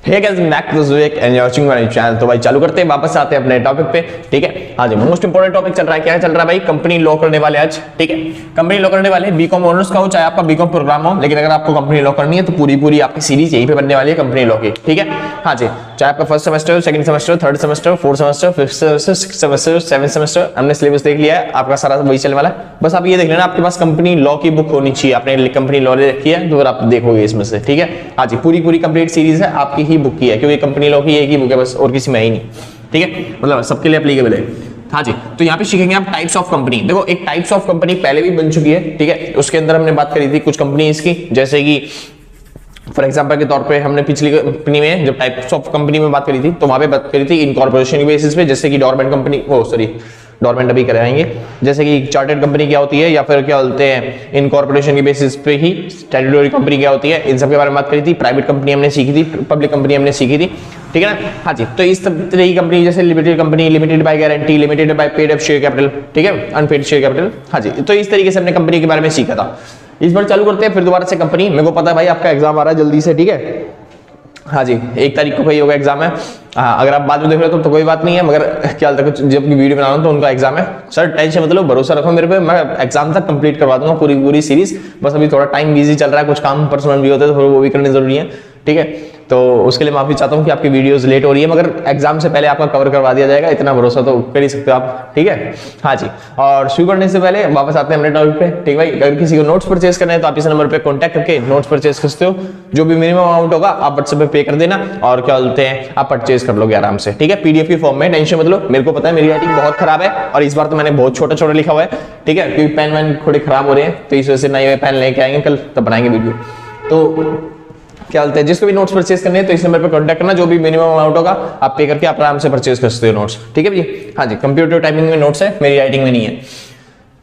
Hey guys, back to Vivek and watching my channel. तो भाई चालू करते हैं, वापस आते हैं अपने टॉपिक पे। ठीक है, हाँ जी, मोस्ट इंपोर्टेंट टॉपिक चल रहा है। क्या चल रहा है भाई? कंपनी लॉ करने वाले आज। ठीक है, कंपनी लॉ करने वाले, बीकॉम ऑनर्स का हो चाहे आपका बीकॉम प्रोग्राम हो, लेकिन अगर आपको कंपनी लॉ करनी है तो पूरी आपकी सीरीज यहीं पे बनने वाली है, कंपनी लॉ की। ठीक है, हाँ जी, चाहे आपका first semester, second semester, third semester, fourth semester, fifth semester, sixth semester, seventh semester, हमने सिलेबस देख लिया है, आपका सारा वही चलने वाला है। बस आप ये देख लेना, आपके पास कंपनी लॉ की बुक होनी चाहिए। आपने कंपनी लॉ ले रखी है तो फिर आप देखोगे इसमें से। ठीक है, हाँ जी, पूरी कंप्लीट सीरीज है, आपकी ही बुक की है, क्योंकि कंपनी लॉ की एक ही बुक है बस, और किसी में ही नहीं। ठीक है, मतलब सबके लिए एप्लीकेबल है। हाँ जी, तो यहाँ पे सीखेंगे आप टाइप्स ऑफ कंपनी। देखो, एक टाइप्स ऑफ कंपनी पहले भी बन चुकी है। ठीक है, उसके अंदर हमने बात करी थी कुछ कंपनी इसकी, जैसे कि फॉर एग्जांपल के तौर पे हमने पिछली कंपनी में जब टाइप्स ऑफ कंपनी में बात करी थी तो वहां पे बात करी थी इनकॉर्पोरेशन के बेसिस पे, जैसे कि डोरमेंट कंपनी, डोरमेंट अभी कराएंगे, जैसे कि चार्टर्ड कंपनी क्या होती है, या फिर क्या बोलते हैं इनकॉर्पोरेशन के बेसिस पे ही स्टैट्यूटरी कंपनी क्या होती है, इन सब के बारे में बात करी थी। प्राइवेट कंपनी हमने सीखी थी, पब्लिक कंपनी हमने सीखी थी। ठीक है ना, हाँ जी, तो इस तरह की कंपनी जैसे limited company, limited by guarantee, limited by paid up share capital, ठीक है, अनपेड शेयर कैपिटल। हाँ जी, तो इस तरीके से हमने कंपनी के बारे में सीखा था। इस बार चालू करते हैं फिर दोबारा से कंपनी। मेरे को पता है भाई आपका एग्जाम आ रहा है जल्दी से। ठीक है, हाँ जी, 1 तारीख को भाई होगा एग्जाम है। हाँ, अगर आप बाद में देख रहे हो तो कोई बात नहीं है, मगर क्या तक जब वीडियो बना रहा हूँ तो उनका एग्जाम है। सर टेंशन मत लो, भरोसा रखो मेरे पे, मैं एग्जाम तक कंप्लीट करवा दूंगा पूरी सीरीज। बस अभी थोड़ा टाइम बिजी चल रहा है, कुछ काम पर्सनल भी होते हैं तो वो भी करने जरूरी है। ठीक है, तो उसके लिए माफी चाहता हूँ कि आपकी वीडियोस लेट हो रही है, मगर एग्जाम से पहले आपका कवर करवा दिया जाएगा, इतना भरोसा तो कर ही सकते हो आप। ठीक है, हाँ जी, और शुरू करने से पहले वापस आते हैं अपने टॉपिक पे। ठीक है भाई, अगर किसी को नोट्स परचेज करना है तो आप इस नंबर पे कांटेक्ट करके नोट्स परचेज कर सकते हो। जो भी मिनिमम अमाउंट होगा आप व्हाट्सएप पे पे कर देना, और क्या बोलते हैं आप परचेज कर लोगे आराम से। ठीक है, पीडीएफ की फॉर्म में, टेंशन मत लो। मेरे को पता है मेरी राइटिंग बहुत खराब है, और इस बार तो मैंने बहुत छोटा लिखा हुआ है। ठीक है, क्योंकि पेन वैन थोड़े खराब हो रहे हैं, तो इस वजह से नए पेन लेके आएंगे कल, तब बनाएंगे वीडियो। तो क्या बोलते हैं, जिसको भी नोट्स परचेज करने हैं तो इस नंबर पे कांटेक्ट करना। जो भी मिनिमम अमाउंट होगा आप पे करके आप आराम से परचेज कर सकते हो नोट्स। ठीक है भैया, हाँ जी, कंप्यूटर टाइपिंग में नोट्स है, मेरी राइटिंग में नहीं है।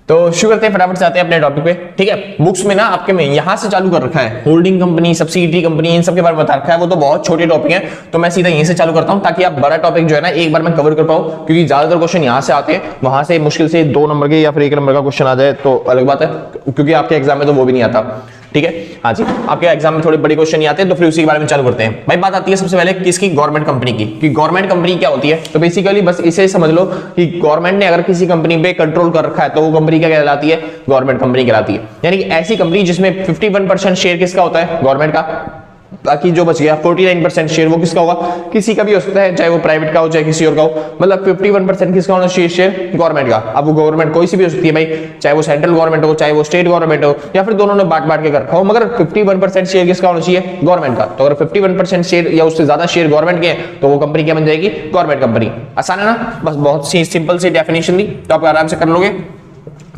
तो शुरू करते हैं, फटाफट से आते हैं अपने टॉपिक पे। ठीक है, बुक्स में ना आपके में यहां से चालू कर रखा है, होल्डिंग कंपनी, सब्सिडी कंपनी, इन सब के बारे में बता रखा है। वो तो बहुत छोटे टॉपिक हैं, तो मैं सीधा यहीं से चालू करता हूं ताकि आप बड़ा टॉपिक जो है ना एक बार मैं कवर कर पाऊं, क्योंकि ज्यादातर क्वेश्चन यहां से आते हैं, वहां से मुश्किल से 2 नंबर के या फिर 1 नंबर का क्वेश्चन आ जाए तो अलग बात है, क्योंकि आपके एग्जाम में तो वो भी नहीं आता। ठीक है, हाँ जी, आपके एग्जाम में थोड़े बड़े क्वेश्चन नहीं आते, तो फिर उसी के बारे में चालू करते हैं। भाई बात आती है सबसे पहले किसकी? गवर्नमेंट कंपनी की। कि गवर्नमेंट कंपनी क्या होती है? तो बेसिकली बस इसे समझ लो कि गवर्नमेंट ने अगर किसी कंपनी पे कंट्रोल कर रखा है तो वो कंपनी क्या कहलाती है? गवर्नमेंट कंपनी कहलाती है। यानी कि ऐसी कंपनी जिसमें 51% शेयर किसका होता है? गवर्नमेंट का। बाकी जो बच गया 49% शेयर वो किसका होगा? किसी का भी हो सकता है, चाहे वो प्राइवेट का हो चाहे किसी और का हो, मतलब 51% किसका होना चाहिए? शेयर गवर्नमेंट का। अब वो गवर्नमेंट कोई सी भी हो सकती है भाई, चाहे वो सेंट्रल गवर्नमेंट हो, चाहे वो स्टेट गवर्नमेंट हो, या फिर दोनों ने बांट के कर रखा हो, मगर 51% शेयर किसका होना चाहिए? गवर्नमेंट का। तो अगर 51% शेयर या उससे ज्यादा शेयर गवर्नमेंट के हैं तो वो कंपनी क्या बन जाएगी? Government company. आसान है ना? बस बहुत सी सिंपल सी डेफिनेशन दी, तो आप आराम से कर लोगे।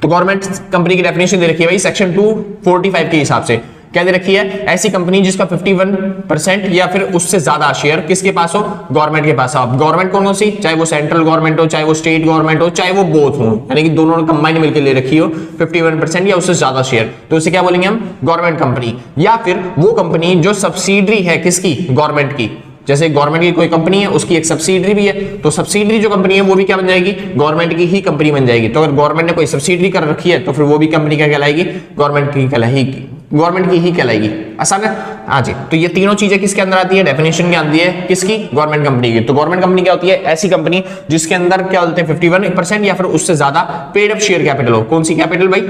तो गवर्नमेंट कंपनी की डेफिनेशन दे रखी है भाई सेक्शन 245 के हिसाब से। क्या दे रखी है? ऐसी कंपनी जिसका 51% या फिर उससे ज्यादा शेयर किसके पास हो? गवर्नमेंट के पास हो। अब गवर्नमेंट कौन सी? चाहे वो सेंट्रल गवर्नमेंट हो, चाहे वो स्टेट गवर्नमेंट हो, चाहे वो बोथ हो, यानी कि दोनों ने कंबाइन मिलकर ले रखी हो 51% या उससे ज्यादा शेयर, तो उसे क्या बोलेंगे हम? Government company. या फिर वो कंपनी जो सब्सिडरी है किसकी? गवर्नमेंट की। जैसे गवर्नमेंट की कोई कंपनी है, उसकी एक सब्सिडरी भी है, तो सब्सिडरी जो कंपनी है वो भी क्या बन जाएगी? गवर्नमेंट की ही कंपनी बन जाएगी। तो अगर गवर्नमेंट ने कोई सब्सिडरी कर रखी है तो फिर वो भी कंपनी क्या कहलाएगी? गवर्नमेंट की कहलाएगी। आसान है? हाँ जी, तो ये तीनों चीजें किसके अंदर आती है? डेफिनेशन में आती है किसकी? गवर्नमेंट कंपनी की। तो गवर्नमेंट कंपनी क्या होती है? ऐसी कंपनी जिसके अंदर क्या बोलते हैं 51% या फिर उससे ज्यादा पेड अप शेयर कैपिटल हो। कौन सी कैपिटल भाई?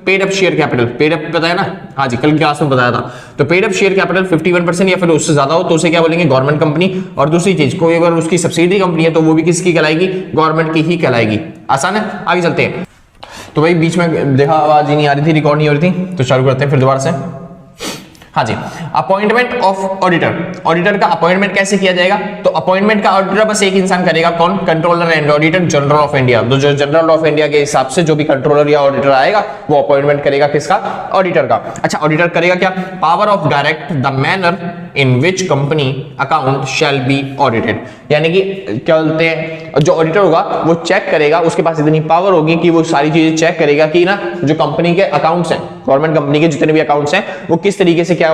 Paid up share capital. Paid up पता है ना? हाँ जी, कल क्लास में बताया था। तो पेड अप शेयर कैपिटल 51% या फिर उससे ज्यादा हो तो उसे क्या बोलेंगे? Government company. और दूसरी चीज, कोई अगर उसकी सब्सिडी कंपनी है तो वो भी किसकी कहलाएगी? गवर्नमेंट की ही कहलाएगी। आसान है? आगे चलते हैं। तो भाई बीच में देखा आवाज ही नहीं आ रही थी, रिकॉर्ड नहीं हो रही थी, तो चालू करते हैं फिर दोबारा से। हाँ जी, अपॉइंटमेंट ऑफ ऑडिटर। ऑडिटर का अपॉइंटमेंट कैसे किया जाएगा? तो अपॉइंटमेंट का ऑडिटर बस एक इंसान करेगा। कौन? Controller and auditor general of India. तो जो जनरल ऑफ इंडिया के हिसाब से जो भी कंट्रोलर या ऑडिटर आएगा वो अपॉइंटमेंट करेगा किसका? ऑडिटर का। अच्छा, ऑडिटर करेगा क्या? Power of direct the manner in which company account shall be audited. यानी कि क्या बोलते हैं, और जो ऑडिटर होगा वो चेक करेगा, उसके पास इतनी पावर होगी कि वो सारी चीजें चेक करेगा कि ना जो कंपनी के अकाउंट्स हैं, गवर्नमेंट कंपनी के जितने भी अकाउंट्स हैं वो किस तरीके से क्या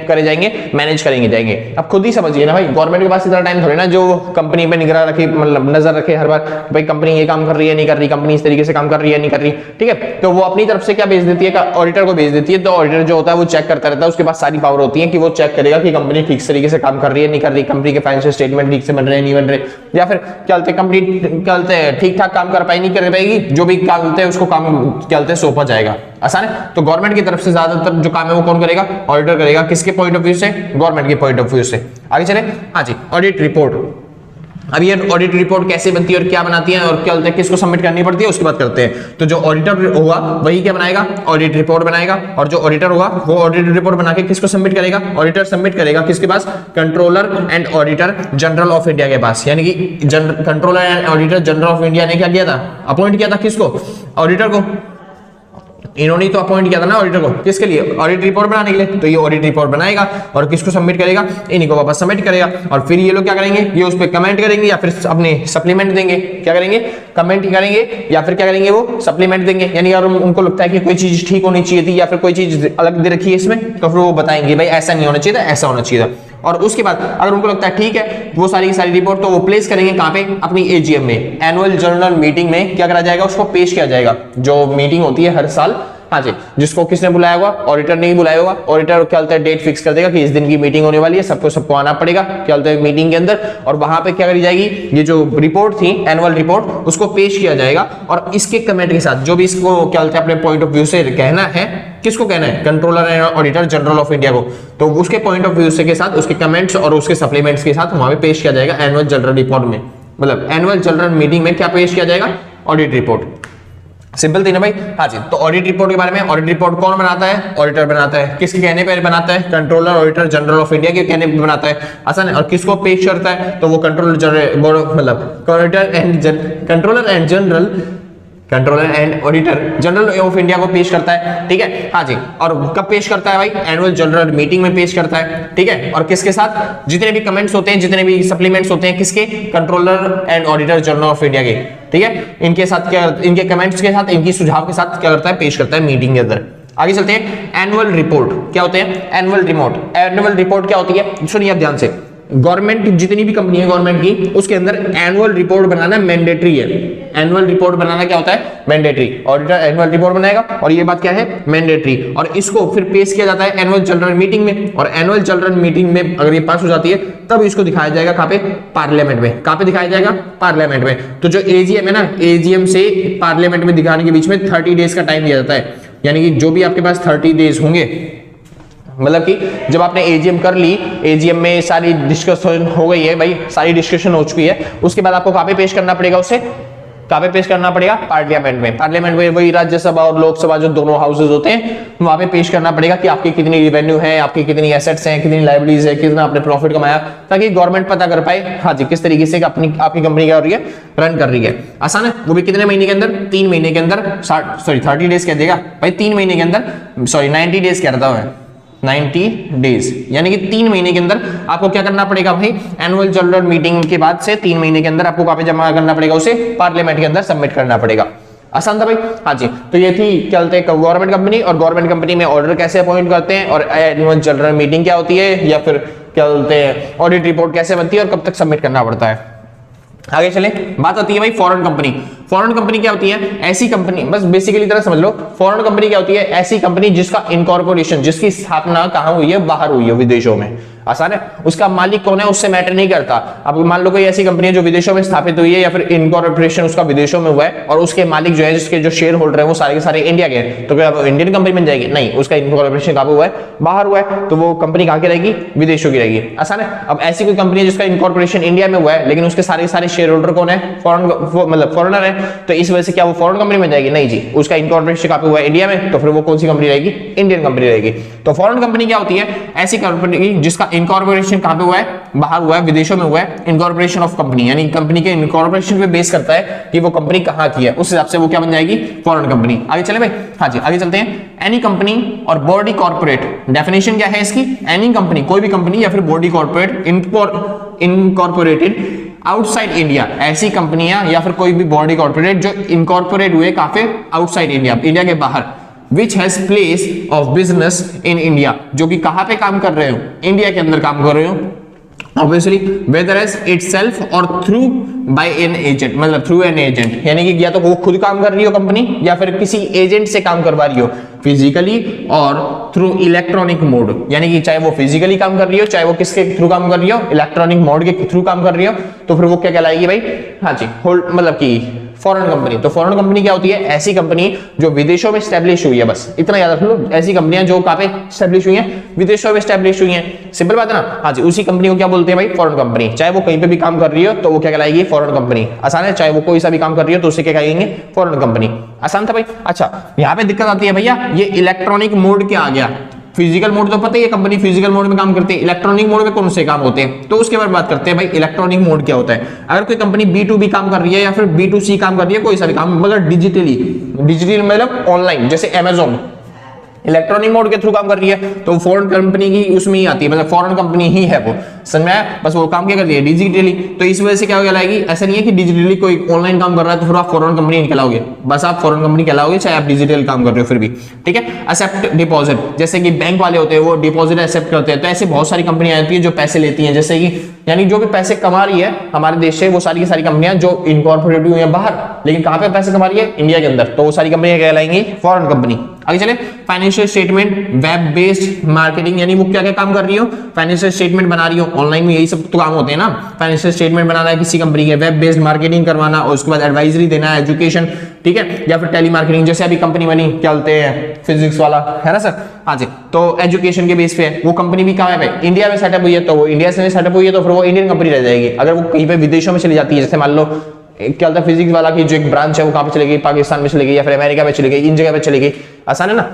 करे जाएंगे, मैनेज करेंगे जाएंगे। अब खुद ही समझिए ना भाई, गवर्नमेंट के पास इतना टाइम थोड़ी ना जो कंपनी पे निगरानी रखे, मतलब नजर रखे हर बार भाई कंपनी ये काम कर रही है नहीं कर रही, कंपनी इस तरीके से काम कर रही है नहीं कर रही, ठीक है। तो वो अपनी तरफ से क्या भेज देती है, ऑडिटर को भेज देती है। तो ऑडिटर जो होता है वो चेक करता रहता है, उसके पास सारी पावर होती है कि वो चेक करेगा कि कंपनी ठीक तरीके से काम कर रही है नहीं कर रही, कंपनी के फाइनेंशियल स्टेटमेंट ठीक से बन रहे हैं नहीं बन रहे, या फिर क्या बोलते हैं कंपनी चलते ठीक ठाक काम कर पाई नहीं कर पाएगी, जो भी काम होते हैं उसको काम चलते सौंपा जाएगा। आसान है। तो गवर्नमेंट की तरफ से ज्यादातर जो काम है वो कौन करेगा, ऑडिटर करेगा। किसके पॉइंट ऑफ व्यू से, गवर्नमेंट के पॉइंट ऑफ व्यू से। आगे चले, हाँ जी, ऑडिट रिपोर्ट। अब ये ऑडिट रिपोर्ट कैसे बनती है और क्या बनाती है और क्या होता है, किसको सबमिट करनी पड़ती है, उसकी बात करते हैं। तो जो ऑडिटर होगा वही क्या बनाएगा, ऑडिट रिपोर्ट बनाएगा। और जो ऑडिटर होगा वो ऑडिट रिपोर्ट बना के किसको सबमिट करेगा, ऑडिटर सबमिट करेगा किसके पास, controller and auditor general of India के पास। यानी कि controller and auditor general of India ने क्या किया था, अपॉइंट किया था किसको, ऑडिटर को। इन्होंने तो अपॉइंट किया था ना ऑडिटर को, किसके लिए, ऑडिट रिपोर्ट बनाने के लिए। तो ये ऑडिट रिपोर्ट बनाएगा और किसको सबमिट करेगा, इन्हीं को वापस सबमिट करेगा। और फिर ये लोग क्या करेंगे, ये उस पर कमेंट करेंगे या फिर अपने सप्लीमेंट देंगे। क्या करेंगे, कमेंट करेंगे या फिर क्या करेंगे, वो सप्लीमेंट देंगे। यानी अगर उनको लगता है कि कोई चीज ठीक होनी चाहिए थी या फिर कोई चीज अलग दे रखी है इसमें, तो फिर वो बताएंगे भाई ऐसा नहीं होना चाहिए था, ऐसा होना चाहिए था। और उसके बाद अगर उनको लगता है ठीक है वो सारी की सारी रिपोर्ट, तो वो प्लेस करेंगे कहां पे, अपनी एजीएम में, एनुअल जनरल मीटिंग में क्या करा जाएगा, उसको पेश किया जाएगा। जो मीटिंग होती है हर साल, हाँ जी, जिसको किसने बुलाया होगा, ऑडिटर ने ही बुलाया होगा। ऑडिटर क्या होता है, डेट फिक्स कर देगा कि इस दिन की मीटिंग होने वाली है, सबको आना पड़ेगा क्या होता है मीटिंग के अंदर। और वहां पे क्या करी जाएगी, ये जो रिपोर्ट थी एनुअल रिपोर्ट, उसको पेश किया जाएगा। और इसके कमेंट के साथ जो भी इसको क्या होता है अपने पॉइंट ऑफ व्यू से कहना है, किसको कहना है, controller and auditor general of India को, तो उसके पॉइंट ऑफ व्यू से के साथ उसके कमेंट्स और उसके सप्लीमेंट्स के साथ वहां पे पेश किया जाएगा एनुअल जनरल रिपोर्ट में, मतलब एनुअल जनरल मीटिंग में क्या पेश किया जाएगा, ऑडिट रिपोर्ट। सिंपल थी ना भाई, हाँ जी। तो ऑडिट रिपोर्ट के बारे में, ऑडिट रिपोर्ट कौन बनाता है, ऑडिटर बनाता है। किसके कहने पर बनाता है, controller auditor general of India के कहने पर बनाता है, आसान है। और किसको पेश करता है, तो वो कंट्रोलर जनरल, मतलब controller and auditor general of India को पेश करता है, ठीक है, हाँ जी। और कब पेश करता है भाई, एनुअल जनरल मीटिंग में पेश करता है, ठीक है। और किसके साथ, जितने भी कमेंट्स होते हैं, जितने भी सप्लीमेंट्स होते हैं, किसके, controller and auditor general of India के, ठीक है। इनके साथ क्या, इनके कमेंट्स के साथ, इनकी सुझाव के साथ क्या करता है, पेश करता है मीटिंग के अंदर। आगे चलते हैं, एनुअल रिपोर्ट क्या होते हैं, एनुअल रिपोर्ट क्या होती है, सुनिए आप ध्यान से। गवर्नमेंट जितनी भी कंपनी है गवर्नमेंट की, उसके अंदर एनुअल रिपोर्ट बनाना मैंडेटरी है। एनुअल रिपोर्ट बनाना क्या होता है, मैंडेटरी। ऑडिटर एनुअल रिपोर्ट बनाएगा और ये बात क्या है, मैंडेटरी। और इसको फिर पेश किया जाता है एनुअल जनरल मीटिंग में। और एनुअल जनरल मीटिंग में अगर ये पास हो जाती है, तब इसको दिखाया जाएगा कहां पे, पार्लियामेंट में। कहां पे दिखाया जाएगा, पार्लियामेंट में। तो जो एजीएम है ना, एजीएम से पार्लियामेंट में दिखाने के बीच में 30 डेज का टाइम दिया जाता है। यानी कि जो भी आपके पास 30 डेज होंगे, मतलब कि जब आपने एजीएम कर ली, एजीएम में सारी डिस्कशन हो गई है भाई, सारी डिस्कशन हो चुकी है, उसके बाद आपको कहां पे पेश करना पड़ेगा, उसे कहां पे पेश करना पड़ेगा, पार्लियामेंट में। पार्लियामेंट में वही राज्यसभा और लोकसभा जो दोनों हाउसेज होते हैं, वहां पे पेश करना पड़ेगा कि आपकी कितनी रेवेन्यू है, आपकी कितनी एसेट्स हैं, कितनी लायबिलिटीज है, कितना आपने प्रॉफिट कमाया, ताकि गवर्नमेंट पता कर पाए हाँ जी किस तरीके से अपनी आपकी कंपनी क्या हो रही है, रन कर रही है। आसान है। वो भी कितने महीने के अंदर, 3 महीने के अंदर, 30 डेज कह देगा भाई, 3 महीने के अंदर, सॉरी 90 डेज कह रहा था मैं, 90 डेज, यानी कि 3 महीने के अंदर आपको क्या करना पड़ेगा भाई, एनुअल जनरल मीटिंग के बाद से 3 महीने के अंदर आपको कहां पे जमा करना पड़ेगा, उसे पार्लियामेंट के अंदर सबमिट करना पड़ेगा। आसान था भाई, हाँ जी। तो ये थी क्या बोलते हैं गवर्नमेंट कंपनी, और गवर्नमेंट कंपनी में ऑर्डर कैसे अपॉइंट करते हैं, और एनुअल जनरल मीटिंग क्या होती है, या फिर क्या बोलते हैं ऑडिट रिपोर्ट कैसे बनती है और कब तक सबमिट करना पड़ता है। आगे चले, बात आती है भाई फॉरेन कंपनी। फॉरेन कंपनी क्या होती है, ऐसी कंपनी, बस बेसिकली तरह समझ लो, फॉरेन कंपनी क्या होती है, ऐसी कंपनी जिसका इनकॉर्पोरेशन, जिसकी स्थापना कहां हुई है, बाहर हुई है, विदेशों में। आसान है। उसका मालिक कौन है उससे मैटर नहीं करता। अब मान लो कोई ऐसी कंपनी है जो विदेशों में स्थापित हुई है, या फिर इनकॉर्पोरेशन उसका विदेशों में हुआ है, और उसके मालिक जो है, जिसके जो शेयर होल्डर है वो सारे के सारे इंडिया के हैं, तो क्या इंडियन कंपनी बन जाएगी, नहीं, उसका इनकॉर्पोरेशन कहां हुआ है, बाहर हुआ है, तो वो कंपनी कहां की रहेगी, विदेशों की रहेगी। आसान है। अब ऐसी कोई कंपनी है जिसका इनकॉर्पोरेशन इंडिया में हुआ है, लेकिन उसके सारे सारे शेयर होल्डर कौन है, फॉरेन, मतलब फॉरेनर है, तो इस वजह से क्या वो फॉरेन कंपनी में जाएगी, नहीं जी, उसका इनकॉर्पोरेशन कहां पे हुआ है, इंडिया में, तो फिर वो कौन सी कंपनी रहेगी, इंडियन कंपनी रहेगी। तो फॉरेन कंपनी क्या होती है, ऐसी कंपनी जिसका इनकॉर्पोरेशन कहां पे हुआ है, बाहर हुआ है, विदेशों में हुआ है, इनकॉर्पोरेशन ऑफ कंपनी, यानी कंपनी के इनकॉर्पोरेशन पे बेस करता है कि वो कंपनी कहां की है, उस हिसाब से वो क्या बन जाएगी, फॉरेन कंपनी। आगे चले भाई, हाँ जी, आगे चलते हैं। एनी कंपनी और बॉडी कॉर्पोरेट, डेफिनेशन क्या है इसकी, एनी कंपनी, कोई भी कंपनी या फिर body corporate incorporated outside India, ऐसी कंपनियां या फिर कोई भी बॉडी कॉर्पोरेट जो इनकॉर्पोरेट हुए काफी आउटसाइड इंडिया, इंडिया के बाहर, which has place of business in India, जो कि कहां पे काम कर रहे हो, इंडिया के अंदर काम कर रहे हो ऑब्वियसली, वेदर एज इटसेल्फ और थ्रू बाय एन एजेंट, मतलब थ्रू एन एजेंट, यानी कि या तो वो खुद काम कर रही हो कंपनी या फिर किसी एजेंट से काम करवा रही हो फिजिकली और थ्रू इलेक्ट्रॉनिक मोड, यानी कि चाहे वो फिजिकली काम कर रही हो चाहे वो किसके थ्रू काम कर रही हो, इलेक्ट्रॉनिक मोड के थ्रू काम कर रही हो, तो फिर वो क्या कहलाएगी भाई, हाँ जी होल्ड, मतलब कि फॉरेन कंपनी। तो फॉरेन कंपनी क्या होती है, ऐसी कंपनी जो विदेशों में स्टैब्लिश हुई है, बस इतना याद रख लो, ऐसी कंपनियां जो कहां पे स्टैब्लिश हुई हैं, विदेशों में स्टैब्लिश हुई हैं, सिंपल बात है ना। हाँ जी, उसी कंपनी को क्या बोलते हैं भाई, फॉरेन कंपनी। चाहे वो कहीं पे भी काम कर रही हो तो वो क्या कहलाएगी, फॉरेन कंपनी। आसान है, चाहे वो कोई सा भी काम कर रही हो तो उसे क्या कहेंगे, फॉरेन कंपनी। आसान था भाई। अच्छा, यहाँ पे दिक्कत आती है भैया, ये इलेक्ट्रॉनिक मोड क्या आ गया, फिजिकल मोड तो पता ही है, कंपनी फिजिकल मोड में काम करती है, इलेक्ट्रॉनिक मोड में कौन से काम होते हैं, तो उसके बारे में बात करते हैं भाई, इलेक्ट्रॉनिक मोड क्या होता है। अगर कोई कंपनी B2B काम कर रही है या फिर B2C काम कर रही है, कोई सा भी काम, मगर डिजिटली मतलब ऑनलाइन, जैसे Amazon इलेक्ट्रॉनिक मोड के थ्रू काम कर रही है, तो फॉरेन कंपनी की उसमें ही आती है, मतलब फॉरेन कंपनी ही है वो, समझ में आया। बस वो काम क्या कर रही है, डिजिटली। तो इस वजह से क्या कहलाएगी, ऐसा नहीं है कि डिजिटली कोई ऑनलाइन काम कर रहा है तो फिर आप फॉरेन कंपनी नहीं कहलाओगे, बस आप फॉरेन कंपनी कहलाओगे चाहे आप डिजिटल काम कर रहे हो फिर भी, ठीक है। एक्सेप्ट डिपॉजिट, जैसे कि बैंक वाले होते हैं वो डिपॉजिट एक्सेप्ट करते हैं, तो ऐसे बहुत सारी कंपनियां आती है जो पैसे लेती हैं, जैसे कि यानी जो भी पैसे कमा रही है हमारे देश से, वो सारी की सारी कंपनियां जो इनकॉर्पोरेट हुई है बाहर, लेकिन कहां पे पैसे कमा रही है, इंडिया के अंदर, तो वो सारी कंपनियां कहलाएंगी फॉरेन कंपनी। आगे चले, financial statement, web based marketing, यानी वो क्या क्या काम कर रही हो, फाइनेंशियल स्टेटमेंट बना रही हो, ऑनलाइन में यही सब तो काम होते हैं ना, फाइनेंशियल स्टेटमेंट बनाना है किसी कंपनी के, वेब बेस्ड मार्केटिंग करवाना, और उसके बाद एडवाइजरी देना, एजुकेशन, ठीक है, या फिर टेली मार्केटिंग, जैसे अभी कंपनी बनी क्या बोलते हैं, फिजिक्स वाला है ना सर, हाँ जी, तो एजुकेशन के बेस पे वो कंपनी भी कहाँ है भाई, इंडिया में सेटअप हुई है, तो वो इंडिया से सेटअप हुई है तो फिर वो इंडियन कंपनी रह जाएगी। अगर वो कहीं पे विदेशों में चली जाती है, जैसे मान लो क्या होता है, फिजिक्स वाला की जो एक ब्रांच है वो कहां पे चली गई, पाकिस्तान में चली गई या फिर अमेरिका में चली गई, इन जगह पे चली गई, आसान है ना।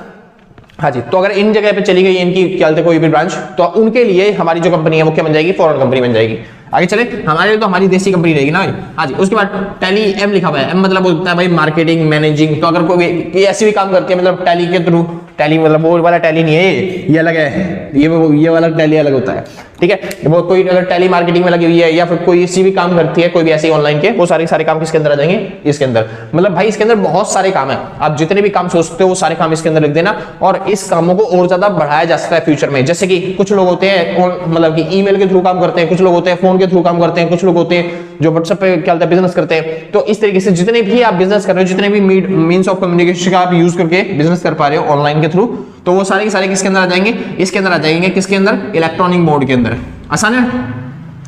हाँ जी, तो अगर इन जगह पे चली गई इनकी क्या बोलते हैं कोई भी ब्रांच, तो उनके लिए हमारी जो कंपनी है वो क्या बन जाएगी, फॉरेन कंपनी बन जाएगी। आगे चले, हमारे लिए तो हमारी देसी कंपनी रहेगी ना। हाँ जी, उसके बाद टैली, एम लिखा हुआ है, एम मतलब होता है भाई मार्केटिंग मैनेजिंग, तो अगर कोई ऐसी भी काम करती है, मतलब टैली के थ्रू, टैली मतलब वो वाला टैली नहीं है, ये अलग है, ये वाला टैली अलग होता है, ठीक है। वो कोई अगर टैली मार्केटिंग में लगी हुई है या फिर कोई इसी भी काम करती है, कोई भी ऐसे ऑनलाइन के, वो सारे काम किसके अंदर आ जाएंगे, इसके अंदर। मतलब भाई इसके अंदर बहुत सारे काम है, आप जितने भी काम सोचते हो वो सारे काम इसके अंदर लिख देना, और इस कामों को और ज्यादा बढ़ाया जा सकता है फ्यूचर में। जैसे कि कुछ लोग होते हैं मतलब कि ईमेल के थ्रू काम करते हैं, कुछ लोग होते हैं फोन के थ्रू काम करते हैं, कुछ लोग होते हैं जो व्हाट्सएप पे क्या होता है बिजनेस करते हैं। तो इस तरीके से जितने भी आप बिजनेस कर रहे हो, जितने भी मीन्स ऑफ कम्युनिकेशन का आप यूज करके बिजनेस कर पा रहे हो ऑनलाइन के थ्रू, तो वो सारे के सारे किसके अंदर आ जाएंगे, इसके अंदर आ जाएंगे, किसके अंदर, इलेक्ट्रॉनिक मोड के अंदर। आसान है,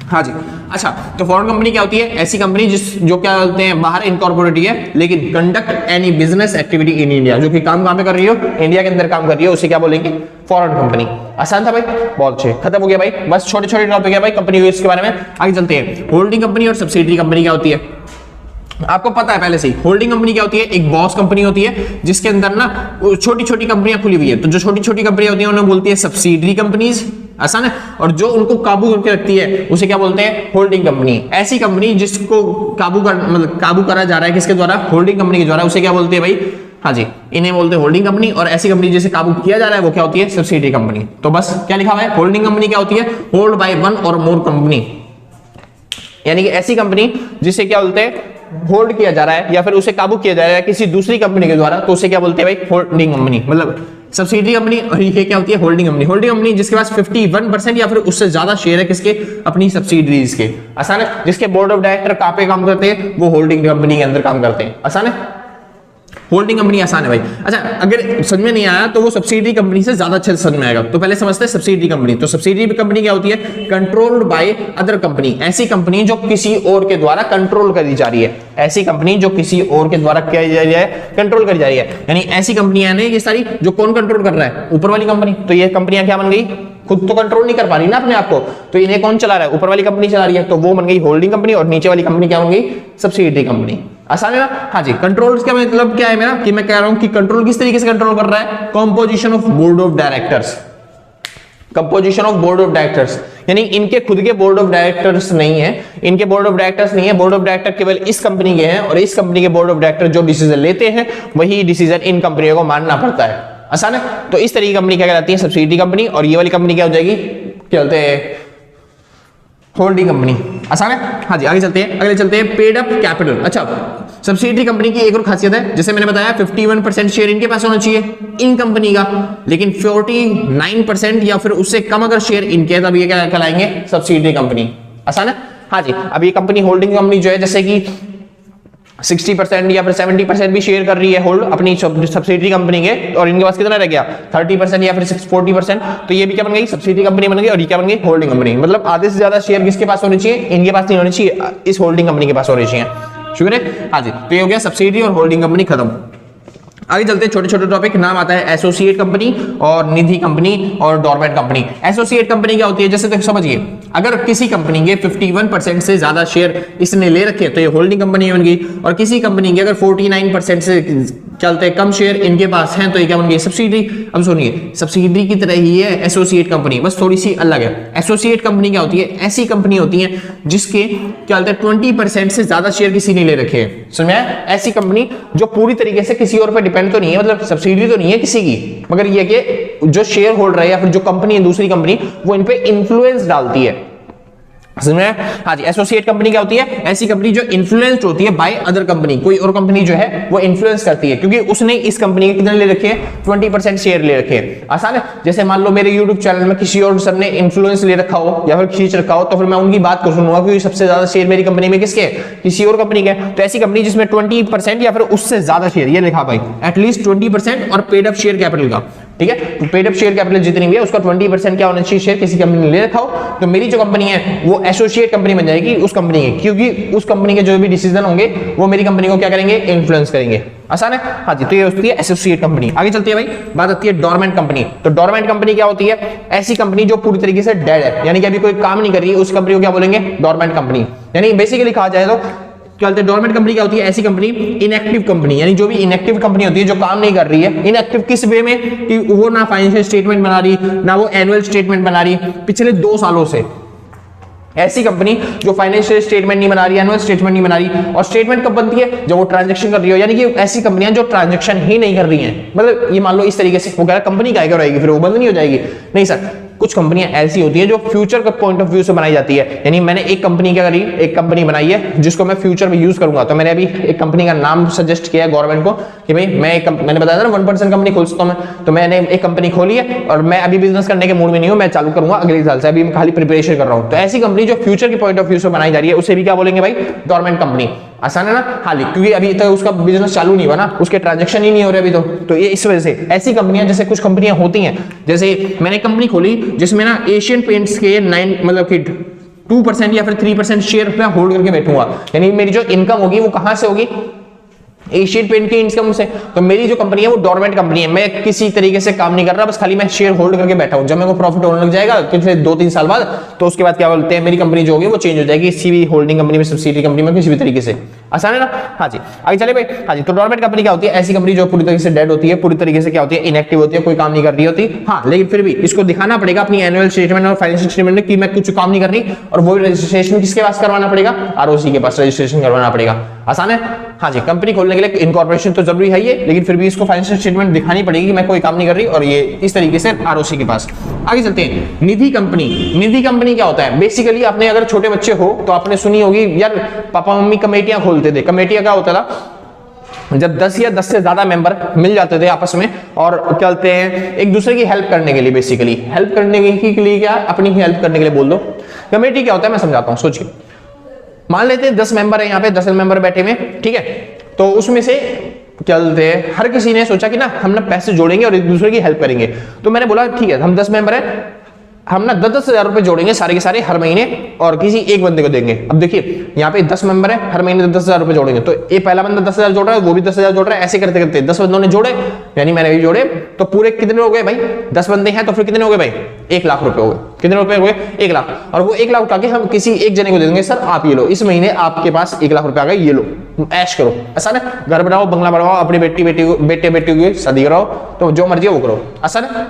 हाँ जी। अच्छा, तो फॉरेन कंपनी क्या होती है, ऐसी कंपनी जो क्या बोलते हैं बाहर इनकॉर्पोरेट है, लेकिन conduct any business activity in India, जो कि काम कहां पे कर रही हो, इंडिया के अंदर काम कर रही है, उसे क्या बोलेंगे, फॉरेन कंपनी। आसान था भाई, बहुत अच्छे, खत्म हो गया भाई, बस छोटे छोटे टॉपिक है भाई कंपनी के इसके बारे में। आगे चलते हैं, होल्डिंग कंपनी और सब्सिडरी कंपनी क्या होती है, आपको पता है पहले से ही। होल्डिंग कंपनी क्या होती है, एक बॉस कंपनी होती है जिसके अंदर ना छोटी छोटी कंपनियां खुली हुई है, तो जो छोटी छोटी कंपनियां होती हैं उन्हें बोलती है सब्सिडरी कंपनीज, आसान है। और जो उनको काबू करके रखती है उसे क्या बोलते हैं, होल्डिंग कंपनी। ऐसी कंपनी जिसको काबू करा जा रहा है किसके द्वारा, होल्डिंग कंपनी के द्वारा, उसे क्या बोलते हैं भाई, हाँ जी, इन्हें बोलते हैं होल्डिंग कंपनी। और ऐसी कंपनी जिसे काबू किया जा रहा है वो क्या होती है, सब्सिडरी कंपनी। तो बस क्या लिखा हुआ है, होल्डिंग कंपनी क्या होती है, होल्ड बाय वन और मोर कंपनी, यानी कि ऐसी कंपनी जिसे क्या बोलते हैं, होल्ड किया जा रहा है या फिर उसे काबू किया जा रहा है किसी दूसरी कंपनी के द्वारा, तो उसे क्या बोलते हैं भाई, होल्डिंग कंपनी, मतलब सब्सिडरी कंपनी। और ये क्या होती है, होल्डिंग कंपनी। होल्डिंग कंपनी जिसके पास 51% या फिर उससे ज्यादा शेयर है किसके, अपनी सब्सिडरीज के। आसान है, जिसके बोर्ड ऑफ डायरेक्टर कहां पे काम करते हैं, वो होल्डिंग कंपनी के अंदर काम करते हैं। आसान है, होल्डिंग कंपनी आसान है भाई। अच्छा, अगर समझ में नहीं आया तो वो सब्सिडरी कंपनी से ज्यादा अच्छे से समझ में आएगा, तो पहले समझते हैं सब्सिडरी कंपनी। तो सब्सिडरी कंपनी क्या होती है, कंट्रोल्ड बाय अदर कंपनी, ऐसी कंपनी जो किसी और के द्वारा कंट्रोल करी जा रही है, ऐसी कंपनी जो किसी और के द्वारा क्या जा रही है, कंट्रोल करी जा रही है। यानी ऐसी कंपनियां हैं ये सारी जो कौन कंट्रोल कर रहा है, ऊपर वाली कंपनी। तो ये कंपनियां क्या बन गई, खुद तो कंट्रोल नहीं कर पा रही ना अपने आप को, तो इन्हें कौन चला रहा है, ऊपर वाली कंपनी चला रही है, तो वो बन गई होल्डिंग कंपनी। और नीचे वाली कंपनी क्या बन गई, सब्सिडरी कंपनी। आसान है ना, हाँ जी। कंट्रोल का मतलब क्या है मेरा, कि मैं कह रहा हूं कि कंट्रोल किस तरीके से कंट्रोल कर रहा है, composition of board of directors, composition of board of directors, यानी इनके खुद के बोर्ड ऑफ डायरेक्टर्स नहीं है, इनके बोर्ड ऑफ डायरेक्टर्स नहीं है, बोर्ड ऑफ डायरेक्टर केवल इस कंपनी के हैं, और इस कंपनी के बोर्ड ऑफ डायरेक्टर जो डिसीजन लेते हैं वही डिसीजन इन कंपनियों को मानना पड़ता है। आसान है, तो इस तरीके की कंपनी क्या कहलाती है, सब्सिडरी कंपनी। और ये वाली कंपनी क्या हो जाएगी, क्या बोलते हैं, होल्डिंग कंपनी, आसान है। हाँ जी, आगे चलते हैं, अगले चलते हैं पेड अप कैपिटल। अच्छा, सब्सिडरी कंपनी की एक और खासियत है, जैसे मैंने बताया 51% शेयर इनके पास होना चाहिए इन कंपनी का, लेकिन 49% या फिर उससे कम अगर शेयर इनके, तब ये क्या कहलाएंगे, सब्सिडरी कंपनी, आसान है। हाँ जी, अब ये कंपनी होल्डिंग कंपनी जो है, जैसे कि 60% या फिर 70% भी शेयर कर रही है होल्ड अपनी सब्सिडरी कंपनी के, और इनके पास कितना रह गया 30% या फिर 40%, तो ये भी क्या बन गई, सब्सिडरी कंपनी बन गई, और ये क्या बन गई, होल्डिंग कंपनी। मतलब आधे से ज्यादा शेयर किसके पास होने चाहिए, इनके पास नहीं होने चाहिए, इस होल्डिंग कंपनी के पास होने चाहिए। शुक्र है। हाँ जी, तो ये हो गया सब्सिडरी और होल्डिंग कंपनी खत्म। आगे चलते हैं, छोटे छोटे टॉपिक। नाम आता है एसोसिएट कंपनी और निधि कंपनी और डोरमेंट कंपनी। एसोसिएट कंपनी क्या होती है, जैसे तो समझिए, अगर किसी कंपनी के 51% से ज्यादा शेयर इसने ले रखे तो ये होल्डिंग कंपनी बन गई, और किसी कंपनी के अगर 49% से चलते कम शेयर इनके पास हैं तो ये क्या बन गई, सब्सिडरी। अब सुनिए, सब्सिडरी की तरह ही है एसोसिएट कंपनी, बस थोड़ी सी अलग है। एसोसिएट कंपनी क्या होती है, ऐसी कंपनी होती है जिसके क्या होता है 20% से ज्यादा शेयर किसी ने ले रखे हैं। समझ में आया? ऐसी कंपनी जो पूरी तरीके से किसी और पे डिपेंड तो नहीं है, मतलब सब्सिडरी तो नहीं है किसी की, मगर ये कि जो शेयर होल्डर है या फिर जो कंपनी है दूसरी कंपनी, वो इन पे इन्फ्लुएंस डालती है। समझ में? हाँ जी, एसोसिएट कंपनी क्या होती है, ऐसी कंपनी जो इन्फ्लुएंस्ड होती है बाय अदर कंपनी, कोई और कंपनी जो है वो इन्फ्लुएंस करती है, क्योंकि उसने इस कंपनी के कितने ले रखे हैं, 20% शेयर ले रखे हैं। आसान है। जैसे मान लो मेरे यूट्यूब चैनल में किसी और सर ने इन्फ्लुएंस ले रखा हो या फिर खींच रखा हो, तो फिर मैं उनकी बात को सुनूंगा, क्योंकि सबसे ज्यादा शेयर मेरी कंपनी में किसके, किसी और कंपनी के। तो ऐसी कंपनी जिसमें 20% या फिर उससे ज्यादा शेयर, ये लिखा भाई एटलीस्ट 20% और पेड अप शेयर कैपिटल का, ठीक है। तो पेड अप शेयर कैपिटल जितनी भी है उसका 20% क्या होना चाहिए शेयर किसी कंपनी ने ले रखा हो, तो मेरी जो कंपनी है वो एसोसिएट कंपनी बन जाएगी उस कंपनी की, क्योंकि उस कंपनी के जो भी डिसीजन होंगे वो मेरी कंपनी को क्या करेंगे, इन्फ्लुएंस करेंगे। आसान है। हाँ जी, तो ये होती है एसोसिएट कंपनी। आगे चलती है भाई, बात आती है डोरमेंट कंपनी। तो डोरमेंट कंपनी क्या होती है, ऐसी कंपनी जो पूरी तरीके से डेड है, यानी कि अभी कोई काम नहीं कर रही है, उस कंपनी को क्या बोलेंगे, डोरमेंट कंपनी। यानी बेसिकली कहा जाए तो क्या बोलते हैं, डोरमेंट कंपनी क्या होती है, ऐसी कंपनी, इनएक्टिव कंपनी, यानी जो भी इनएक्टिव कंपनी होती है जो काम नहीं कर रही है। इनएक्टिव किस वे में, कि वो ना फाइनेंशियल स्टेटमेंट बना रही, ना वो एनुअल स्टेटमेंट बना रही पिछले 2 सालों से। ऐसी कंपनी जो फाइनेंशियल स्टेटमेंट नहीं बना रही, एनुअल स्टेटमेंट नहीं बना रही, और स्टेटमेंट कब बनती है, जब वो ट्रांजैक्शन कर रही हो। यानी कि ऐसी कंपनियां जो ट्रांजैक्शन ही नहीं कर रही हैं, मतलब ये मान लो इस तरीके से, वो कह रहा कंपनी क्या रहेगी, फिर वो बंद नहीं हो जाएगी। नहीं सर, कुछ कंपनियां ऐसी होती है जो फ्यूचर का पॉइंट ऑफ व्यू से बनाई जाती है। यानी मैंने एक कंपनी क्या करी, एक कंपनी बनाई है जिसको मैं फ्यूचर में यूज करूंगा। तो मैंने अभी एक कंपनी का नाम सजेस्ट किया है गवर्नमेंट को कि भाई मैंने बताया था ना 1% कंपनी खोल सकता हूं मैं, तो मैंने एक कंपनी खोली है और मैं अभी बिजनेस करने के मूड में नहीं हूं, मैं चालू करूंगा अगले साल से, अभी मैं खाली प्रिपरेशन कर रहा हूं। तो ऐसी कंपनी जो फ्यूचर के पॉइंट ऑफ व्यू से बनाई जा रही है उसे भी क्या बोलेंगे भाई, गवर्नमेंट कंपनी। आसान है ना। हाँ, क्योंकि अभी तक उसका बिजनेस चालू नहीं हुआ ना, उसके ट्रांजैक्शन ही नहीं हो रहे अभी तो ये इस वजह से ऐसी कंपनियां, जैसे कुछ कंपनियां होती हैं, जैसे मैंने कंपनी खोली जिसमें ना एशियन पेंट्स के 9 मतलब कि 2% या फिर 3% शेयर पे होल्ड करके बैठूंगा। यानी मेरी जो इनकम होगी वो कहां से होगी, एशियन पेंट की इनकम से। तो मेरी जो कंपनी है वो डोरमेंट कंपनी है, मैं किसी तरीके से काम नहीं कर रहा, बस खाली मैं शेयर होल्ड करके बैठा हूं। जब मेरे को प्रॉफिट होने लग जाएगा पिछले 2-3 साल बाद, तो उसके बाद क्या बोलते हैं, मेरी कंपनी जो होगी वो चेंज हो जाएगी किसी भी होल्डिंग कंपनी में, सब्सिडरी कंपनी में, किसी भी तरीके से। आसान है ना। हाँ जी, आगे चले भाई। हाँ जी, तो डोरमेंट कंपनी क्या होती है, ऐसी कंपनी जो पूरी तरीके से डेड होती है, पूरी तरीके से क्या होती है, इनएक्टिव होती है, कोई काम नहीं कर रही होती। हाँ, लेकिन फिर भी इसको दिखाना पड़ेगा अपनी एनुअल स्टेटमेंट और फाइनेंशियल स्टेटमेंट में कि मैं कुछ काम नहीं कर रही, और वो रजिस्ट्रेशन किसके पास करवाना पड़ेगा, आरओसी के पास रजिस्ट्रेशन करवाना पड़ेगा। आसान है। हाँ जी, कंपनी खोलने के लिए इनकॉर्पोरेशन तो जरूरी है ये, लेकिन फिर भी इसको फाइनेंशियल स्टेटमेंट दिखानी पड़ेगी कि मैं कोई काम नहीं कर रही, और ये इस तरीके से आरओसी के पास। आगे चलते हैं, निधि कंपनी। निधि कंपनी क्या होता है, बेसिकली आपने अगर छोटे बच्चे हो तो आपने सुनी होगी यार, पापा मम्मी कमेटियां खोलते थे। कमेटियां क्या होता था, जब 10 या 10 से ज्यादा मेंबर मिल जाते थे आपस में, और क्या कहते हैं, एक दूसरे की हेल्प करने के लिए, बेसिकली हेल्प करने के लिए, क्या अपनी ही हेल्प करने के लिए बोल दो। कमेटी क्या होता है मैं समझाता हूं, सोचिए। मान लेते हैं 10 मेंबर है यहाँ पे, 10 मेंबर बैठे हुए, ठीक है। तो उसमें से क्या बोलते हैं, हर किसी ने सोचा कि ना हम ना पैसे जोड़ेंगे और एक दूसरे की हेल्प करेंगे। तो मैंने बोला ठीक है, हम 10 मेंबर है, हम ना 10-10 हजार रुपए जोड़ेंगे सारे के सारे हर महीने, और किसी एक बंदे को देंगे। अब देखिए यहाँ पे 10 मेंबर है, हर महीने 10,000 रुपए जोड़ेंगे। तो ये पहला बंदा 10,000 जोड़ रहा है, वो भी 10,000 जोड़ रहा है, ऐसे करते करते 10 बंदों ने जोड़े, यानी मैंने भी जोड़े, तो पूरे कितने हो गए भाई, 10 बंदे हैं तो फिर कितने हो गए भाई, 1 लाख रुपए हो गए। कितने रुपए हो गए, 1 लाख। और वो 1 लाख उठा के हम किसी एक जने को दे देंगे, सर आप ये लो, इस महीने आपके पास 1 लाख रुपए आ गए, ये लो, ऐश करो। आसान है। घर बनाओ, बंगला बनवाओ, अपनी बेटे बेटी की शादी कराओ, तो जो मर्जी है वो करो। आसान है।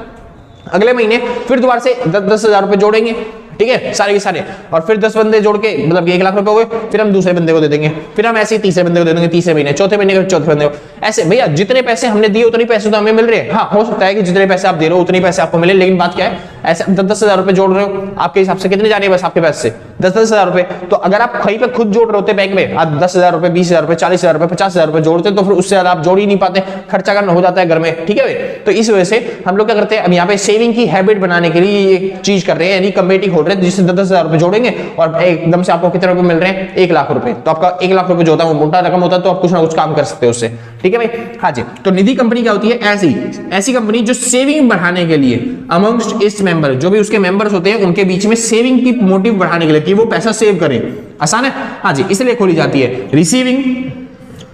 अगले महीने फिर दोबारा से 10,000 रुपए जोड़ेंगे, ठीक है, सारे के सारे। और फिर 10 बंदे जोड़ के मतलब 1 लाख रुपए हुए, फिर हम दूसरे बंदे को दे देंगे, फिर हम ऐसे ही तीसरे बंदे को दे देंगे तीसरे महीने, चौथे महीने को चौथे बंदे को। ऐसे भैया जितने पैसे हमने दिए उतने पैसे तो हमें मिल रहे हैं। हाँ, हो सकता है कि जितने पैसे आप दे रहे हो उतने पैसे आपको मिले, लेकिन बात क्या है, ऐसे 10,000 रुपए जोड़ रहे हो, आपके हिसाब से कितने जाने बस आपके पैसे से 10,000 रुपए। तो अगर आप कहीं पे खुद जोड़ रहे होते बैंक में, आप 10,000 रुपए, 20,000 रुपए, 40,000 रुपए, 50,000 रुपए जोड़ते, तो फिर उससे ज्यादा आप जोड़ ही नहीं पाते, खर्चा करना हो जाता है घर में, ठीक है भाई। तो इस वजह से हम लोग क्या करते हैं, अब यहाँ पे सेविंग की हैबिट बनाने के लिए ये चीज कर रहे हैं, यानी कमेटी खोल रहे हैं जिससे 10,000 रुपए जोड़ेंगे और एकदम से आपको कितने रुपए मिल रहे हैं, 1 लाख रुपए। तो आपका 1 लाख रुपए जो होता है वो मोटा रकम होता है, तो आप कुछ ना कुछ काम कर सकते हो उससे, ठीक है भाई। हाँ जी, तो निधि कंपनी क्या होती है, ऐसी कंपनी जो सेविंग बढ़ाने के लिए अमंगस्ट इट्स मेंबर, जो भी उसके मेंबर्स होते हैं उनके बीच में सेविंग की मोटिव बढ़ाने के लिए कि वो पैसा सेव करें। आसान है, हाँ जी, इसलिए खोली जाती है। रिसीविंग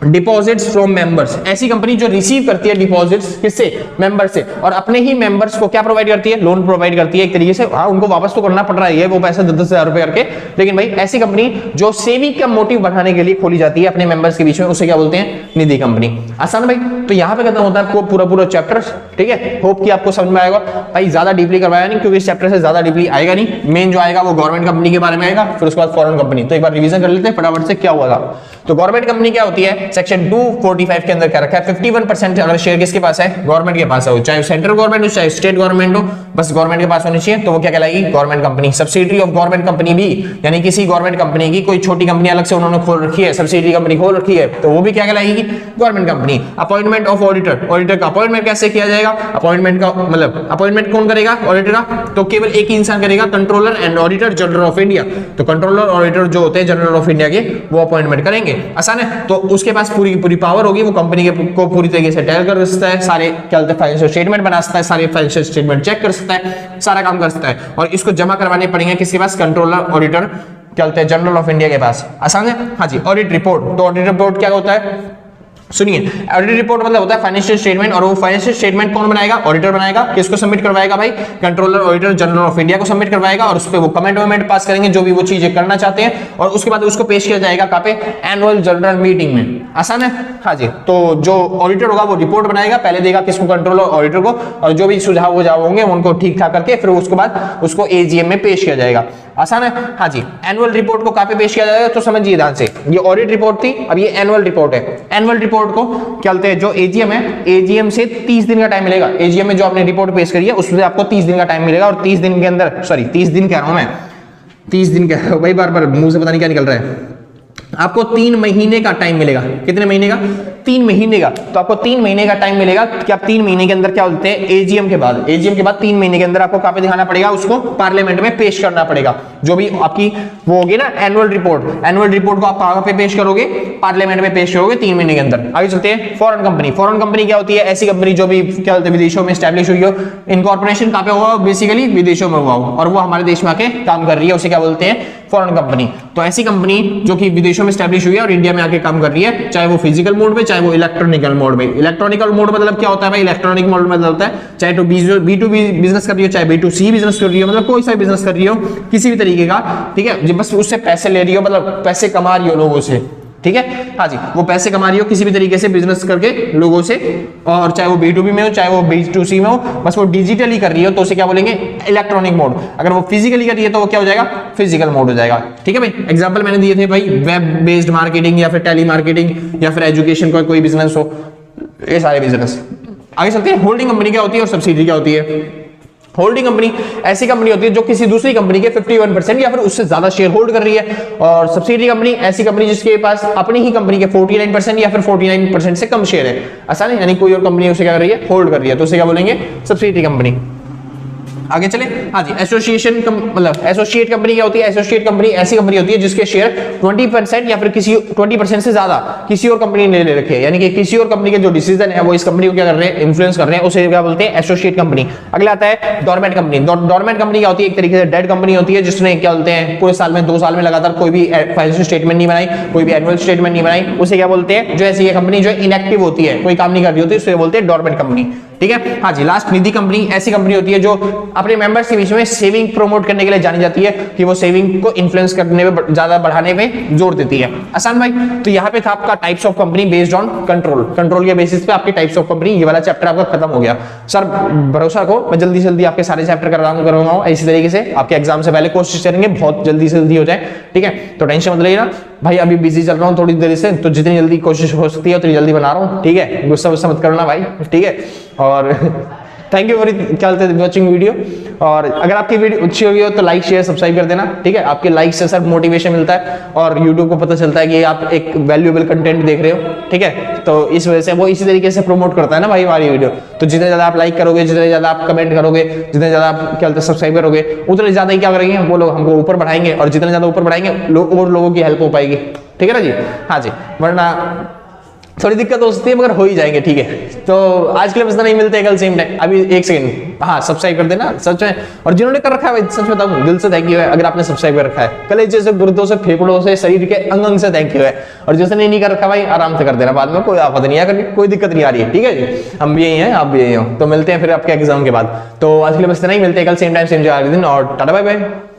डिपॉजिट्स फ्रॉम मेंबर्स, ऐसी कंपनी जो रिसीव करती है डिपॉजिट्स किससे, मेंबर से, और अपने ही मेंबर्स को क्या प्रोवाइड करती है, लोन प्रोवाइड करती है एक तरीके से। हाँ, उनको वापस तो करना पड़ रहा है वो पैसा 10,000 रुपए करके, लेकिन भाई ऐसी कंपनी जो सेविंग का मोटिव बढ़ाने के लिए खोली जाती है अपने मेंबर्स के बीच में, उसे क्या बोलते हैं, निधि कंपनी। आसान भाई। तो यहाँ पे खत्म होता है आपको पूरा चैप्टर, ठीक है। होप कि आपको समझ में आएगा भाई, ज्यादा डीपली करवाया नहीं क्योंकि इस चैप्टर से ज्यादा डीपली आएगा नहीं। मेन जो आएगा वो गवर्नमेंट कंपनी के बारे में आएगा, फिर उसके बाद फॉरेन कंपनी। तो एक बार रिवीजन कर लेते हैं फटाफट से क्या हुआ था। तो गवर्नमेंट कंपनी क्या होती है, सेक्शन 245 के अंदर क्या रखा है, 51% अगर शेयर किसके पास है, गवर्नमेंट के पास हो, चाहे सेंट्रल गवर्नमेंट हो चाहे स्टेट गवर्नमेंट हो, बस गवर्नमेंट के पास होनी चाहिए, तो वो क्या कहलाएगी, government company. Subsidiary of government company भी, यानी किसी गवर्नमेंट कंपनी की कोई छोटी कंपनी अलग से उन्होंने खोल रखी है, सब्सिडरी कंपनी खोल रखी है, तो वो भी क्या कहलाएगी, government company. Appointment of auditor, auditor का अपॉइंटमेंट कैसे किया जाएगा, अपॉइंटमेंट का मतलब अपॉइंटमेंट कौन करेगा ऑडिटर का, तो केवल एक ही इंसान करेगा, controller and auditor general of India. तो कंट्रोलर ऑडिटर जो होते हैं जनरल ऑफ इंडिया के, वो अपॉइंटमेंट करेंगे। आसान है। तो उसके पास पूरी पावर होगी, वो कंपनी के को पूरी तरीके से टेल कर सकता है, सारे क्या बोलते हैं फाइनेंशियल स्टेटमेंट बना सकता है, सारे फाइनेंशियल स्टेटमेंट चेक कर सकता है, सारा काम कर सकता है। और इसको जमा करवाने पड़ेंगे किसके पास, कंट्रोलर ऑडिटर क्या बोलते हैं जनरल ऑफ इंडिया के पास। आसान है, हाँ जी। ऑडिट रिपोर्ट, तो ऑडिट रिपोर्ट क्या होता है, सुनिए, ऑडिट रिपोर्ट मतलब होता है फाइनेंशियल स्टेटमेंट, और वो फाइनेंशियल स्टेटमेंट कौन बनाएगा, ऑडिटर बनाएगा। किसको सबमिट करवाएगा भाई, controller auditor general of India को सबमिट करवाएगा, और उस पे वो कमेंट वमेंट पास करेंगे जो भी वो चीजें करना चाहते हैं, और उसके बाद उसको पेश किया जाएगा कहाँ पे, एनुअल जनरल मीटिंग में। आसान है, हाँ जी। तो जो ऑडिटर होगा वो रिपोर्ट बनाएगा, पहले देगा किसको, कंट्रोलर ऑडिटर को, और जो भी सुझाव वुझाव होंगे उनको ठीक ठाक करके फिर उसके बाद उसको एजीएम में पेश किया जाएगा। आसान है, हाँ जी। एनुअल रिपोर्ट को कहाँ पे पेश किया जाएगा, तो समझिए ध्यान से, ये ऑडिट रिपोर्ट थी, अब ये एनुअल रिपोर्ट है। एनुअल रिपोर्ट को क्या बोलते हैं, जो एजीएम है, एजीएम से 30 दिन का टाइम मिलेगा। एजीएम में जो आपने रिपोर्ट पेश करी है उसमें आपको 30 दिन का टाइम मिलेगा, और 30 दिन के अंदर, सॉरी 30 दिन कह रहा हूं मैं, 30 दिन कह रहा हूं भाई, बार बार मुंह से पता नहीं क्या निकल रहा है। आपको 3 महीने का टाइम मिलेगा। कितने महीने का, 3 महीने का। तो आपको 3 महीने का टाइम मिलेगा कि आप 3 महीने के अंदर क्या बोलते हैं, एजीएम के बाद 3 महीने के अंदर आपको कहां पे दिखाना पड़ेगा, उसको पार्लियामेंट में पेश करना पड़ेगा। जो भी आपकी वो होगी ना एनुअल रिपोर्ट, एनुअल रिपोर्ट को आप कहां पे पेश करोगे, पार्लियामेंट में पेश करोगे 3 महीने के अंदर। आगे चलते हैं, फॉरेन कंपनी। फॉरेन कंपनी क्या होती है, ऐसी कंपनी जो भी क्या बोलते हैं विदेशों में स्टैब्लिश हुई हो, इनकॉर्पोरेशन कहां पे हुआ, बेसिकली विदेशों में हुआ हो, और वो हमारे देश में आके काम कर रही है, उसे क्या बोलते हैं, फॉरेन कंपनी। तो ऐसी कंपनी जो कि विदेशों में स्टैब्लिश हुई है और इंडिया में आके काम कर रही है, चाहे वो फिजिकल मोड में, चाहे वो इलेक्ट्रॉनिकल मोड में। इलेक्ट्रॉनिकल मोड मतलब क्या होता है भाई, इलेक्ट्रॉनिक मोड मतलब होता है चाहे तो B2B बिजनेस कर रही हो, चाहे B2C बिजनेस कर रही हो, मतलब कोई सा बिजनेस कर रही हो किसी भी तरीके का, ठीक है, बस उससे पैसे ले रही हो, मतलब पैसे कमा रही हो लोगों से, ठीक है, हाँ जी, वो पैसे कमा रही हो किसी भी तरीके से बिजनेस करके लोगों से, और चाहे वो B2B में हो चाहे वो B2C में हो, बस वो डिजिटली कर रही हो तो उसे क्या बोलेंगे, इलेक्ट्रॉनिक मोड। अगर वो फिजिकली कर रही है तो वो क्या हो जाएगा, फिजिकल मोड हो जाएगा। ठीक है भाई, एग्जांपल मैंने दिए थे भाई, वेब बेस्ड मार्केटिंग या फिर टेली मार्केटिंग या फिर एजुकेशन का कोई बिजनेस हो, ये सारे बिजनेस। आगे चलते हैं, होल्डिंग कंपनी क्या होती है और सब्सिडी क्या होती है। होल्डिंग कंपनी ऐसी कंपनी होती है जो किसी दूसरी कंपनी के 51% या फिर उससे ज्यादा शेयर होल्ड कर रही है, और सब्सिडी कंपनी ऐसी कंपनी जिसके पास अपनी ही कंपनी के 49% या फिर 49% से कम शेयर है। आसान है, यानी कोई और कंपनी उसे क्या कर रही है, होल्ड कर रही है, तो उसे क्या बोलेंगे, सब्सिडी कंपनी। आगे चले, हाँ जी, एसोसिएशन मतलब एसोसिएट कंपनी क्या होती है, एसोसिएट कंपनी ऐसी कंपनी होती है जिसके शेयर 20% या फिर किसी 20% से ज्यादा किसी और कंपनी ने ले रखे हैं, यानी कि किसी और कंपनी के जो डिसीजन है वो इस कंपनी को क्या कर रहे हैं, इन्फ्लुएंस कर रहे हैं, उसे क्या बोलते हैं, एसोसिएट कंपनी। अगला आता है डोरमेट कंपनी। डोरमेट कंपनी क्या होती है, एक तरीके से डेड कंपनी होती है जिसने क्या बोलते हैं पूरे साल में 2 साल में लगातार कोई भी फाइनेंशियल स्टेटमेंट नहीं बनाई, कोई भी एनुअल स्टेटमेंट नहीं बनाई, उसे क्या बोलते हैं, जो ऐसी कंपनी जो इनएक्टिव होती है, कोई काम नहीं कर रही होती है, उसे बोलते हैं डोरमेट कंपनी। ठीक है, हाँ जी। लास्ट निधि कंपनी ऐसी कंपनी होती है जो अपने मेंबर्स के बीच में सेविंग प्रमोट करने के लिए जानी जाती है कि वो सेविंग को इन्फ्लुएंस करने में ज्यादा बढ़ाने में जोर देती है। आसान भाई। तो यहाँ पे था आपका types of company based on control, control के बेसिस पे आपकी टाइप्स ऑफ कंपनी, ये वाला चैप्टर आपका खत्म हो गया। सर भरोसा रखो, मैं जल्दी जल्दी आपके सारे चैप्टर कराऊंगा इसी तरीके से, आपके एग्जाम से पहले कोशिश करेंगे बहुत जल्दी से जल्दी हो जाए, ठीक है। तो टेंशन मत लेना भाई, अभी बिजी चल रहा हूँ थोड़ी देर से, तो जितनी जल्दी कोशिश हो सकती है उतनी जल्दी बना रहा हूँ, ठीक है। गुस्सा वुस्सा मत करना भाई, ठीक है। और thank you for watching video. और अगर आपकी वीडियो अच्छी होगी हो तो लाइक शेयर सब्सक्राइब कर देना, ठीक है। आपके लाइक से सर मोटिवेशन मिलता है और यूट्यूब को पता चलता है कि आप एक वैल्यूएबल कंटेंट देख रहे हो, ठीक है। तो इस वजह से वो इसी तरीके से प्रमोट करता है ना भाई हमारी वीडियो। तो जितने ज्यादा आप लाइक करोगे, जितने ज्यादा आप कमेंट करोगे, जितने ज्यादा आप क्या बोलते हैं सब्सक्राइब करोगे, उतने ज्यादा ही क्या करेंगे वो लोग हमको ऊपर बढ़ाएंगे, और जितने ज्यादा ऊपर बढ़ाएंगे और लोगों की हेल्प हो पाएगी, ठीक है ना जी। हाँ जी, वरना थोड़ी दिक्कत हो सकती है मगर हो ही जाएंगे, ठीक है। तो आज के लिए बस नहीं, मिलते हैं कल सेम टाइम। अभी एक सेकंड, हाँ सब्सक्राइब कर देना सच में। और जिन्होंने कर रखा है भाई सच बताऊं दिल से थैंक यू है, अगर आपने सब्सक्राइब कर रखा है। कलेजे से, गुर्दों से, फेफड़ों से, शरीर के अंग अंग से थैंक यू है। और जिसने नहीं कर रखा भाई आराम से कर देना, बाद में कोई आफत नहीं है, कोई दिक्कत नहीं आ रही है, ठीक है जी। हम भी यही हैं, आप भी यही हो। तो मिलते हैं फिर आपके एग्जाम के बाद। तो आज के लिए बस नहीं, मिलते हैं कल सेम टाइम सेम जगह दिन, और टाटा बाय बाय।